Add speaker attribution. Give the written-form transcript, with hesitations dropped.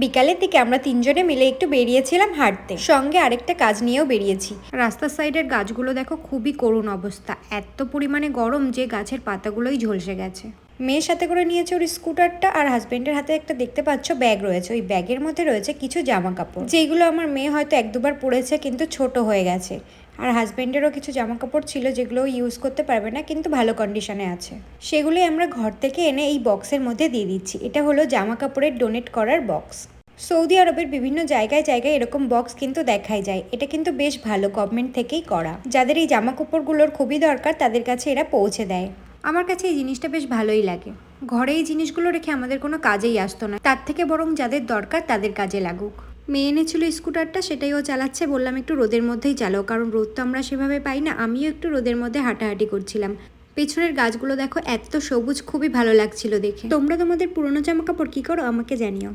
Speaker 1: বিকালের দিকে আমরা তিনজনে মিলে একটু বেরিয়েছিলাম হাঁটতে, সঙ্গে আরেকটা কাজ নিয়েও বেরিয়েছি। রাস্তার সাইডের গাছগুলো দেখো খুবই করুণ অবস্থা, এত পরিমাণে গরম যে গাছের পাতাগুলোই ঝলসে গেছে। মেয়ের সাথে করে নিয়েছে ওর স্কুটারটা, আর হাজবেন্ডের হাতে একটা দেখতে পাচ্ছ ব্যাগ রয়েছে। ওই ব্যাগের মধ্যে রয়েছে কিছু জামা কাপড়, যেগুলো আমার মেয়ে হয়তো এক দুবার পরেছে কিন্তু ছোট হয়ে গেছে। আর হাজবেন্ডেরও কিছু জামা কাপড় ছিল যেগুলো ইউজ করতে পারবে না কিন্তু ভালো কন্ডিশনে আছে, সেগুলোই আমরা ঘর থেকে এনে এই বক্সের মধ্যে দিয়ে দিচ্ছি। এটা হলো জামা কাপড়ের ডোনেট করার বক্স। সৌদি আরবের বিভিন্ন জায়গায় জায়গায় এরকম বক্স কিন্তু দেখাই যায়। এটা কিন্তু বেশ ভালো, গভর্নমেন্ট থেকেই করা। যাদের এই জামা কাপড়গুলোর খুবই দরকার তাদের কাছে এরা পৌঁছে দেয়। আমার কাছে এই জিনিসটা বেশ ভালোই লাগে। ঘরে এই জিনিসগুলো রেখে আমাদের কোনো কাজেই আসতো না, তার থেকে বরং যাদের দরকার তাদের কাজে লাগুক। মেয়ে এনেছিল স্কুটারটা, সেটাই ও চালাচ্ছে। বললাম একটু রোদের মধ্যেই চালাও, কারণ রোদ তো আমরা সেভাবে পাই না। আমিও একটু রোদের মধ্যে হাঁটাহাঁটি করছিলাম। পেছনের গাছগুলো দেখো এত সবুজ, খুবই ভালো লাগছিল দেখে। তোমরা তোমাদের পুরনো জামা কাপড় কী করো আমাকে জানিও।